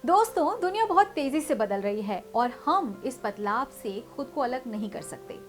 दोस्तों, दुनिया बहुत तेजी से बदल रही है और हम इस बदलाव से खुद को अलग नहीं कर सकते।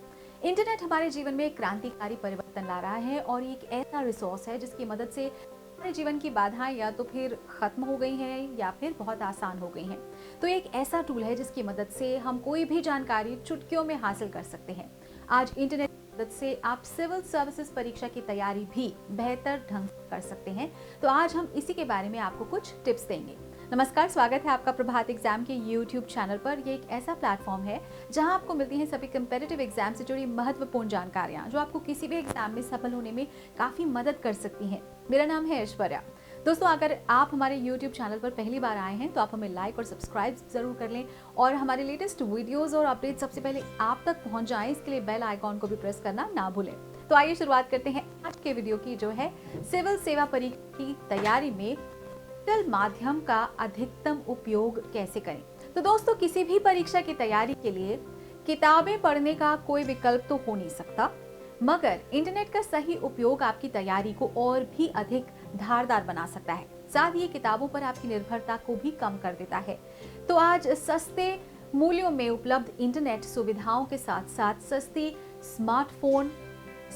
इंटरनेट हमारे जीवन में एक क्रांतिकारी परिवर्तन ला रहा है और ये एक ऐसा रिसोर्स है जिसकी मदद से हमारे जीवन की बाधाएं या तो फिर खत्म हो गई हैं या फिर बहुत आसान हो गई हैं। तो ये एक ऐसा टूल है जिसकी मदद से हम कोई भी जानकारी चुटकियों में हासिल कर सकते हैं। आज इंटरनेट की मदद से आप सिविल सर्विसेज परीक्षा की तैयारी भी बेहतर ढंग से कर सकते हैं। तो आज हम इसी के बारे में आपको कुछ टिप्स देंगे। नमस्कार, स्वागत है आपका प्रभात एग्जाम के YouTube चैनल पर। ये एक ऐसा प्लेटफॉर्म है जहां आपको मिलती हैं सभी कंपेटिटिव एग्जाम से जुड़ी महत्वपूर्ण जानकारियां जो आपको किसी भी एग्जाम में सफल होने में काफी मदद कर सकती हैं। मेरा नाम है ऐश्वर्या। दोस्तों, अगर आप हमारे YouTube चैनल पर पहली बार आए हैं तो आप हमें लाइक और सब्सक्राइब जरूर कर लें और हमारे लेटेस्ट वीडियोस और अपडेट सबसे पहले आप तक पहुंच जाएं, इसके लिए बेल आइकॉन को भी प्रेस करना ना भूलें। तो आइए शुरुआत करते हैं आज के वीडियो की, जो है सिविल सेवा परीक्षा की तैयारी में डिजिटल माध्यम का अधिकतम उपयोग कैसे करें। तो दोस्तों, किसी भी परीक्षा की तैयारी के लिए किताबें पढ़ने का कोई विकल्प तो हो नहीं सकता, मगर इंटरनेट का सही उपयोग आपकी तैयारी को और भी अधिक धारदार बना सकता है। साथ ही किताबों पर आपकी निर्भरता को भी कम कर देता है। तो आज सस्ते मूल्यों में उपलब्ध इंटरनेट सुविधाओं के साथ साथ सस्ती स्मार्टफोन,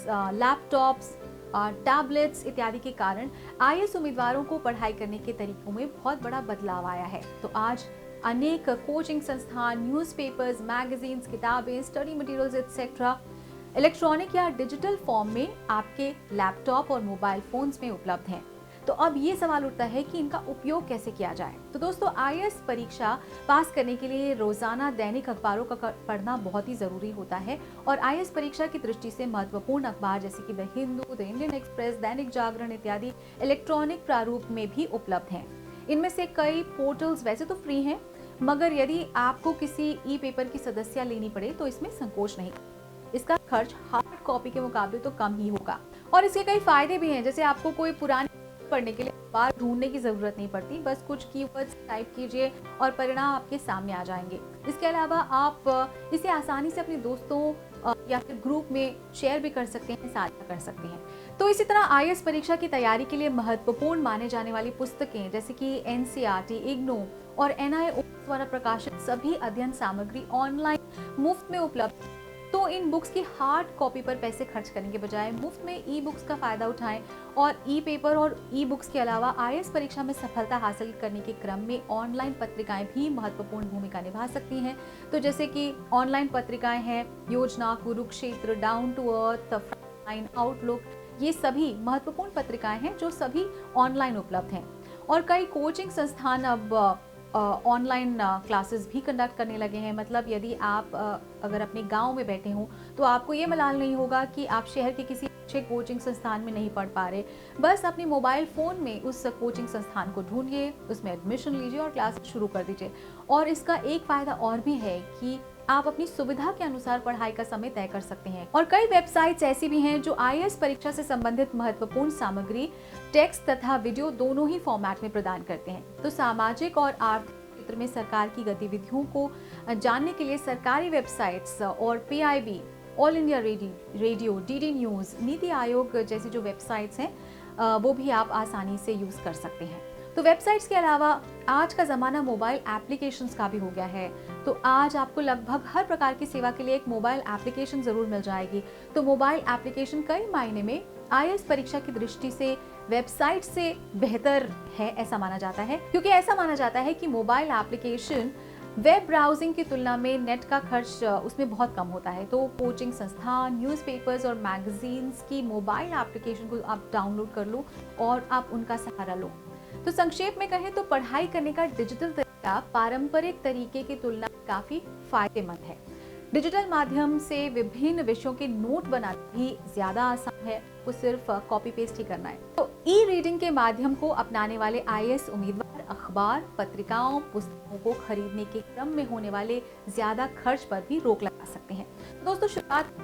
लैपटॉप्स, टैबलेट्स इत्यादि के कारण आईएएस उम्मीदवारों को पढ़ाई करने के तरीकों में बहुत बड़ा बदलाव आया है। तो आज अनेक कोचिंग संस्थान, न्यूज़पेपर्स, मैगजीन्स, किताबें, स्टडी मटेरियल्स एक्सेट्रा इलेक्ट्रॉनिक या डिजिटल फॉर्म में आपके लैपटॉप और मोबाइल फोन्स में उपलब्ध हैं। तो अब ये सवाल उठता है कि इनका उपयोग कैसे किया जाए। तो दोस्तों, आईएएस परीक्षा पास करने के लिए रोजाना दैनिक अखबारों का पढ़ना बहुत ही जरूरी होता है और आईएएस परीक्षा की दृष्टि से महत्वपूर्ण अखबार जैसे कि the Hindu, the Indian express, Dainik Jagran इत्यादि इलेक्ट्रॉनिक प्रारूप में भी उपलब्ध हैं। इनमें से कई पोर्टल्स वैसे तो फ्री हैं, मगर यदि आपको किसी ई पेपर की सदस्यता लेनी पड़े तो इसमें संकोच नहीं। इसका खर्च हार्ड कॉपी के मुकाबले तो कम ही होगा और इसके कई फायदे भी हैं, जैसे आपको कोई पुरानी पढ़ने के लिए बार ढूंढने की जरूरत नहीं पड़ती, बस कुछ कीवर्ड्स टाइप कीजिए और परिणाम आपके सामने आ जाएंगे। इसके अलावा आप इसे आसानी से अपने दोस्तों या फिर ग्रुप में शेयर भी कर सकते हैं, साझा कर सकते हैं। तो इसी तरह आईएएस परीक्षा की तैयारी के लिए महत्वपूर्ण माने जाने वाली पुस्तकें जैसे कि एनसीईआरटी, इग्नू और एनआईओ द्वारा प्रकाशित सभी अध्ययन सामग्री ऑनलाइन मुफ्त में उपलब्ध। तो इन बुक्स की हार्ड कॉपी पर पैसे खर्च करने के बजाय मुफ्त में ई बुक्स का फायदा उठाएं और ई पेपर और ई बुक्स के अलावा आईएएस परीक्षा में सफलता हासिल करने के क्रम में ऑनलाइन पत्रिकाएं भी महत्वपूर्ण भूमिका निभा सकती हैं। तो जैसे कि ऑनलाइन पत्रिकाएं हैं Yojana, Kurukshetra, Down to Earth, Frontline, Outlook, ये सभी महत्वपूर्ण पत्रिकाएं हैं जो सभी ऑनलाइन उपलब्ध हैं। और कई कोचिंग संस्थान अब ऑनलाइन क्लासेस भी कंडक्ट करने लगे हैं। मतलब यदि आप अगर अपने गांव में बैठे हों तो आपको ये मलाल नहीं होगा कि आप शहर के किसी अच्छे कोचिंग संस्थान में नहीं पढ़ पा रहे। बस अपने मोबाइल फ़ोन में उस कोचिंग संस्थान को ढूंढिए, उसमें एडमिशन लीजिए और क्लास शुरू कर दीजिए। और इसका एक फ़ायदा और भी है कि आप अपनी सुविधा के अनुसार पढ़ाई का समय तय कर सकते हैं। और कई वेबसाइट्स ऐसी भी हैं जो आईएएस परीक्षा से संबंधित महत्वपूर्ण सामग्री टेक्स्ट तथा वीडियो दोनों ही फॉर्मेट में प्रदान करते हैं। तो सामाजिक और आर्थिक क्षेत्र में सरकार की गतिविधियों को जानने के लिए सरकारी वेबसाइट्स और PIB, all India radio, DD news, NITI Aayog जैसी जो वेबसाइट्स हैं वो भी आप आसानी से यूज़ कर सकते हैं। तो वेबसाइट्स के अलावा आज का ज़माना मोबाइल एप्लीकेशंस का भी हो गया है। तो आज आपको लगभग हर प्रकार की सेवा के लिए एक मोबाइल एप्लीकेशन ज़रूर मिल जाएगी। तो मोबाइल एप्लीकेशन कई मायने में आईएएस परीक्षा की दृष्टि से वेबसाइट से बेहतर है, ऐसा माना जाता है, क्योंकि ऐसा माना जाता है कि मोबाइल एप्लीकेशन वेब ब्राउजिंग की तुलना में नेट का खर्च उसमें बहुत कम होता है। तो कोचिंग संस्थान, न्यूज़पेपर्स और मैगजीन्स की मोबाइल एप्लीकेशन को आप डाउनलोड कर लो और आप उनका सहारा लो। तो संक्षेप में कहें तो पढ़ाई करने का डिजिटल तरीका पारंपरिक तरीके की तुलना में काफी फायदेमंद है। डिजिटल माध्यम से विभिन्न विषयों के नोट बनाना भी ज्यादा आसान है, वो सिर्फ कॉपी पेस्ट ही करना है। तो ई रीडिंग के माध्यम को अपनाने वाले आईएएस उम्मीदवार अखबार, पत्रिकाओं, पुस्तकों को खरीदने के क्रम में होने वाले ज्यादा खर्च पर भी रोक लगा सकते हैं। तो दोस्तों, शुरुआत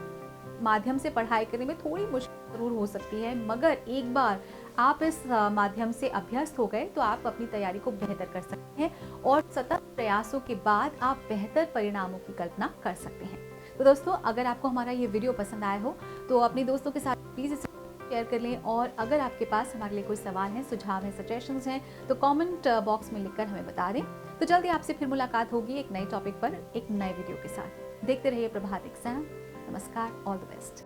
माध्यम से पढ़ाई करने में थोड़ी मुश्किल जरूर हो सकती है, मगर एक बार आप इस माध्यम से अभ्यस्त हो गए तो आप अपनी तैयारी को बेहतर कर सकते हैं और सतत प्रयासों के बाद आप बेहतर परिणामों की कल्पना कर सकते हैं। तो दोस्तों, अगर आपको हमारा ये वीडियो पसंद आया हो तो अपने दोस्तों के साथ प्लीज इसे शेयर कर लें और अगर आपके पास हमारे लिए कोई सवाल है, सुझाव हैं, सजेशंस हैं तो कमेंट बॉक्स में लिखकर हमें बता दें। तो जल्दी आपसे फिर मुलाकात होगी एक नए टॉपिक पर एक नए वीडियो के साथ। देखते रहिए प्रभात एग्जाम। नमस्कार, ऑल द बेस्ट।